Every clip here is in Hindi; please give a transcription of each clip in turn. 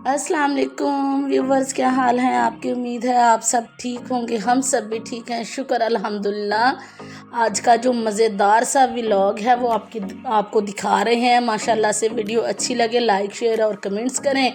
अस्सलाम वालेकुम व्यूवर्स, क्या हाल है आपकी। उम्मीद है आप सब ठीक होंगे। हम सब भी ठीक हैं, शुक्र अल्हम्दुलिल्लाह। आज का जो मज़ेदार सा व्लॉग है वो आपको दिखा रहे हैं। माशाल्लाह से वीडियो अच्छी लगे लाइक शेयर और कमेंट्स करें।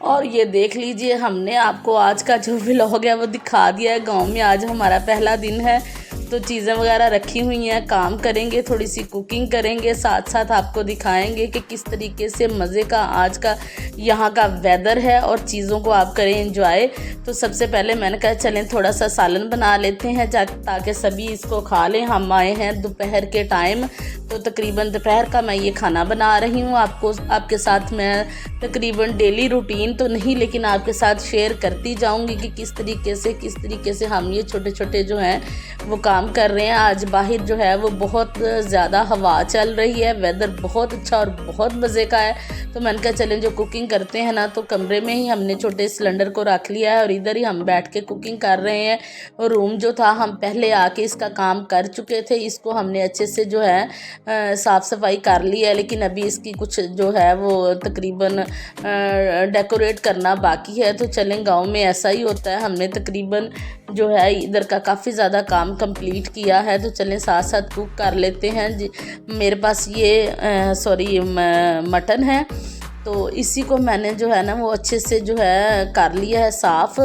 और ये देख लीजिए, हमने आपको आज का जो व्लॉग है वो दिखा दिया है। गांव में आज हमारा पहला दिन है, तो चीज़ें वगैरह रखी हुई हैं, काम करेंगे, थोड़ी सी कुकिंग करेंगे, साथ साथ आपको दिखाएंगे कि किस तरीके से मज़े का आज का यहाँ का वेदर है और चीज़ों को आप करें एंजॉय। तो सबसे पहले मैंने कहा चलें थोड़ा सा सालन बना लेते हैं ताकि सभी इसको खा लें। हम आए हैं दोपहर के टाइम, तो तकरीबन दोपहर का मैं ये खाना बना रही हूँ। आपके साथ मैं तकरीबन डेली रूटीन तो नहीं, लेकिन आपके साथ शेयर करती जाऊँगी कि किस तरीके से हम ये छोटे छोटे जो हैं वो काम कर रहे हैं। आज बाहर जो है वो बहुत ज़्यादा हवा चल रही है, वेदर बहुत अच्छा और बहुत मज़े का है। तो मैंने कहा चलें जो कुकिंग करते हैं ना, तो कमरे में ही हमने छोटे सिलेंडर को रख लिया है और इधर ही हम बैठ के कुकिंग कर रहे हैं। और रूम जो था हम पहले आके इसका काम कर चुके थे, इसको हमने अच्छे से जो है साफ़ सफाई कर ली है, लेकिन अभी इसकी कुछ जो है वो तकरीबन डेकोरेट करना बाकी है। तो चलें, गाँव में ऐसा ही होता है, हमने तकरीबन जो है इधर का काफ़ी ज़्यादा काम कंप्लीट किया है। तो चलें साथ साथ कुक कर लेते हैं जी। मेरे पास ये मटन है, तो इसी को मैंने जो है ना वो अच्छे से जो है कर लिया है साफ़।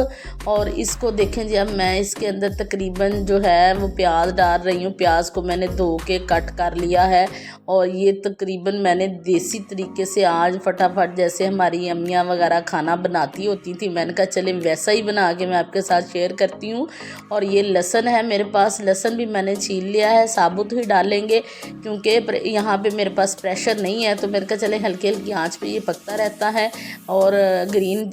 और इसको देखें जी, अब मैं इसके अंदर तकरीबन जो है वो प्याज डाल रही हूँ। प्याज को मैंने धो के कट कर लिया है और ये तकरीबन मैंने देसी तरीके से आज फटाफट जैसे हमारी अम्मियाँ वगैरह खाना बनाती होती थी, मैंने कहा चले वैसा ही बना के मैं आपके साथ शेयर करती हूँ। और ये लहसुन है मेरे पास, लहसुन भी मैंने छील लिया है, साबुत ही डालेंगे क्योंकि यहाँ पे मेरे पास प्रेशर नहीं है। तो मेरे कहा चले हल्की हल्की आँच पे ये पकता रहता है। और ग्रीन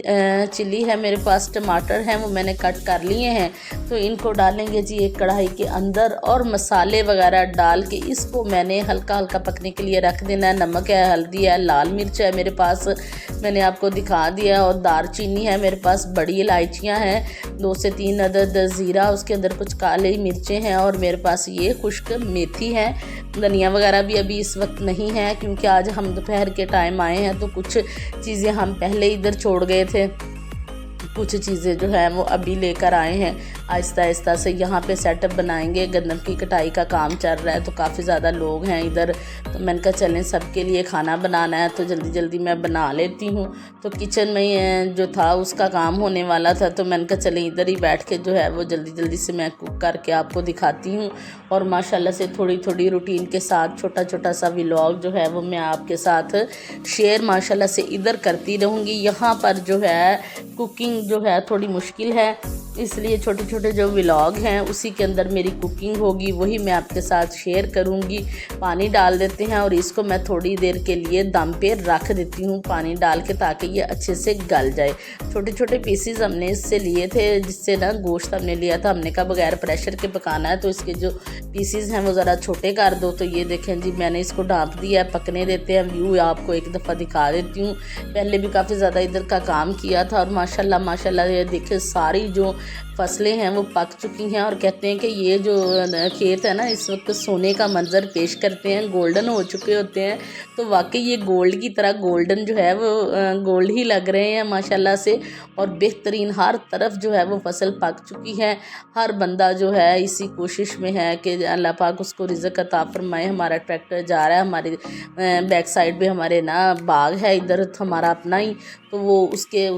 चिली है मेरे पास, टमाटर हैं वो मैंने कट कर लिए हैं, तो इनको डालेंगे जी एक कढ़ाई के अंदर और मसाले वगैरह डाल के इसको मैंने हल्का हल्का पकने के लिए रख देना है। नमक है, हल्दी है, लाल मिर्च है मेरे पास, मैंने आपको दिखा दिया। और दालचीनी है मेरे पास, बड़ी इलायचियाँ हैं 2 से 3 अदद, ज़ीरा, उसके अंदर कुछ काली मिर्चें हैं और मेरे पास ये खुश्क मेथी है। धनिया वगैरह भी अभी इस वक्त नहीं है क्योंकि आज हम दोपहर के टाइम आए हैं, तो कुछ चीज़ें हम पहले इधर छोड़ गए थे, कुछ चीज़ें जो है वो अभी लेकर आए हैं। आहिस्ता आहिस्ता से यहाँ पे सेटअप बनाएंगे। गन्नम की कटाई का काम चल रहा है, तो काफ़ी ज़्यादा लोग हैं इधर, तो मैंने कहा चलें सबके लिए खाना बनाना है तो जल्दी जल्दी मैं बना लेती हूँ। तो किचन में जो था उसका काम होने वाला था, तो मैंने कहा चलें इधर ही बैठ के जो है वो जल्दी जल्दी से मैं कुक करके आपको दिखाती हूँ। और माशाल्लाह से थोड़ी थोड़ी रूटीन के साथ छोटा छोटा सा व्लॉग जो है वो मैं आपके साथ शेयर माशाल्लाह से इधर करती रहूँगी। यहाँ पर जो है कुकिंग जो है थोड़ी मुश्किल है, इसलिए छोटे छोटे जो व्लॉग हैं उसी के अंदर मेरी कुकिंग होगी, वही मैं आपके साथ शेयर करूंगी। पानी डाल देते हैं और इसको मैं थोड़ी देर के लिए दम पे रख देती हूँ पानी डाल के, ताकि ये अच्छे से गल जाए। छोटे छोटे पीसीज हमने इससे लिए थे, जिससे ना गोश्त हमने लिया था, हमने कहा बगैर प्रेशर के पकाना है, तो इसके जो पीसीज हैं वो ज़रा छोटे कर दो। तो ये देखें जी, मैंने इसको ढाँप दिया है, पकने देते हैं। व्यू आपको एक दफ़ा दिखा देती हूँ, पहले भी काफ़ी ज़्यादा इधर का काम किया था। और माशाल्लाह ये देखिए सारी जो फसलें हैं वो पक चुकी हैं और कहते हैं कि ये जो खेत है ना इस वक्त सोने का मंजर पेश करते हैं, गोल्डन हो चुके होते हैं। तो वाकई ये गोल्ड की तरह गोल्डन जो है वो गोल्ड ही लग रहे हैं माशाल्लाह से। और बेहतरीन हर तरफ जो है वो फसल पक चुकी है। हर बंदा जो है इसी कोशिश में है कि अल्लाह पाक उसको रिज़्क़ अता फरमाए। हमारा ट्रैक्टर जा रहा है, हमारी बैक साइड पे हमारे ना बाग है इधर हमारा अपना ही, तो वो उसके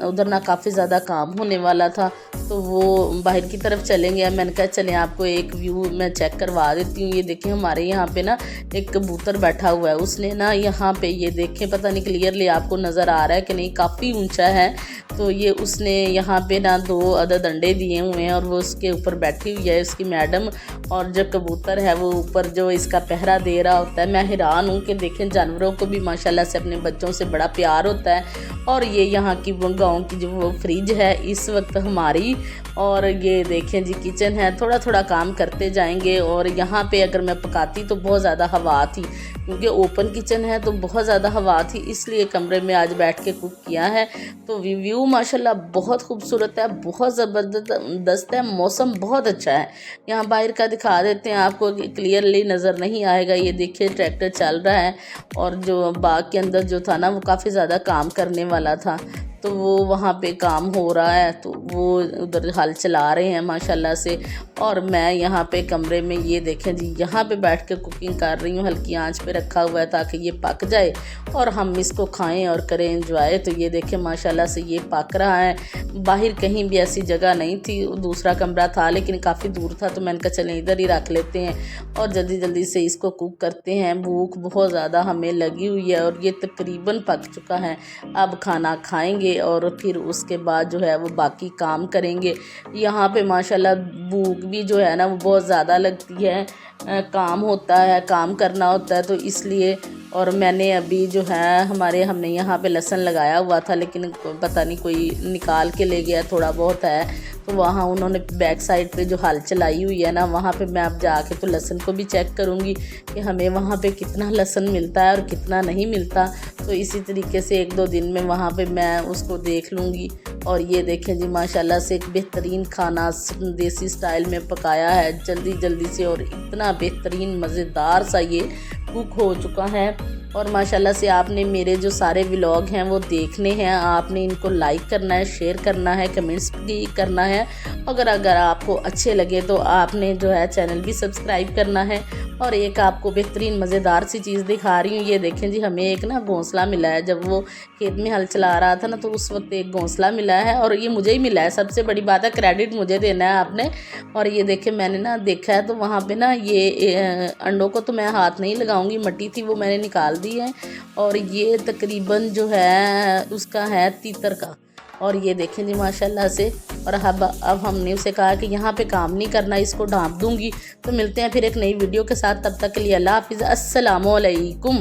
उधर ना काफ़ी ज़्यादा काम होने वाला था, तो वो बाहर की तरफ चलेंगे। मैंने कहा चलें आपको एक व्यू मैं चेक करवा देती हूँ। ये देखें हमारे यहाँ पे ना एक कबूतर बैठा हुआ है, उसने ना यहाँ पे ये देखें, पता नहीं क्लियरली आपको नज़र आ रहा है कि नहीं, काफ़ी ऊंचा है, तो ये उसने यहाँ पे ना 2 अदद अंडे दिए हुए हैं और वो उसके ऊपर बैठी हुई है उसकी मैडम। और जो कबूतर है वो ऊपर जो इसका पहरा दे रहा होता है। मैं हैरान हूँ कि देखें जानवरों को भी माशाल्लाह से अपने बच्चों से बड़ा प्यार होता है। और ये यहाँ की वो गाँव की जो वो फ्रिज है इस वक्त हमारी। और ये देखें जी किचन है, थोड़ा थोड़ा काम करते जाएंगे। और यहाँ पे अगर मैं पकाती तो बहुत ज़्यादा हवा थी, क्योंकि ओपन किचन है तो बहुत ज़्यादा हवा थी, इसलिए कमरे में आज बैठ के कुक किया है। तो व्यू माशाल्लाह बहुत खूबसूरत है, बहुत ज़बरदस्त है, मौसम बहुत अच्छा है। यहाँ बाहर का दिखा देते हैं आपको, क्लियरली नज़र नहीं आएगा। ये देखिए ट्रैक्टर चल रहा है और जो बाग के अंदर जो था ना वो काफ़ी ज़्यादा काम करने वाला था। तो वो वहाँ पे काम हो रहा है, तो वो उधर हल चला रहे हैं माशाल्लाह से। और मैं यहाँ पे कमरे में ये देखें जी, यहाँ पे बैठ के कुकिंग कर रही हूँ। हल्की आंच पे रखा हुआ है ताकि ये पक जाए और हम इसको खाएं और करें एंजॉय। तो ये देखें माशाल्लाह से ये पक रहा है। बाहर कहीं भी ऐसी जगह नहीं थी, दूसरा कमरा था लेकिन काफ़ी दूर था, तो मैंने कहा चलें इधर ही रख लेते हैं और जल्दी जल्दी से इसको कुक करते हैं। भूख बहुत ज़्यादा हमें लगी हुई है और ये तकरीबन पक चुका है। अब खाना खाएंगे और फिर उसके बाद जो है वो बाकी काम करेंगे। यहाँ पे माशाल्लाह भूख भी जो है ना वो बहुत ज़्यादा लगती है, काम होता है, काम करना होता है, तो इसलिए। और मैंने अभी जो है हमने यहाँ पे लहसुन लगाया हुआ था, लेकिन पता नहीं कोई निकाल के ले गया, थोड़ा बहुत है, तो वहाँ उन्होंने बैक साइड पे जो हल चलाई हुई है ना, वहाँ पे मैं अब जाके तो लहसुन को भी चेक करूँगी कि हमें वहाँ पे कितना लहसुन मिलता है और कितना नहीं मिलता। तो इसी तरीके से 1-2 दिन में वहाँ पे मैं उसको देख लूँगी। और ये देखें जी माशाल्लाह से एक बेहतरीन खाना देसी स्टाइल में पकाया है जल्दी जल्दी से, और इतना बेहतरीन मज़ेदार सा ये कुक हो चुका है। और माशाल्लाह से आपने मेरे जो सारे व्लॉग हैं वो देखने हैं, आपने इनको लाइक करना है, शेयर करना है, कमेंट्स भी करना है। अगर आपको अच्छे लगे तो आपने जो है चैनल भी सब्सक्राइब करना है। और एक आपको बेहतरीन मज़ेदार सी चीज़ दिखा रही हूँ। ये देखें जी, हमें एक ना घोंसला मिला है। जब वो खेत में हल चला रहा था ना, तो उस वक्त एक घोंसला मिला है और ये मुझे ही मिला है। सबसे बड़ी बात है, क्रेडिट मुझे देना है आपने। और ये देखें मैंने ना देखा है, तो वहाँ पे ना ये अंडों को तो मैं हाथ नहीं लगाऊंगी, मट्टी थी वो मैंने निकाल दी है। और ये तकरीबन जो है उसका है तीतर का। और ये देखें जी माशाल्लाह से। और अब हमने उसे कहा कि यहाँ पे काम नहीं करना, इसको ढाँप दूँगी। तो मिलते हैं फिर एक नई वीडियो के साथ, तब तक के लिए अल्लाह हाफिज़, अस्सलामु अलैकुम।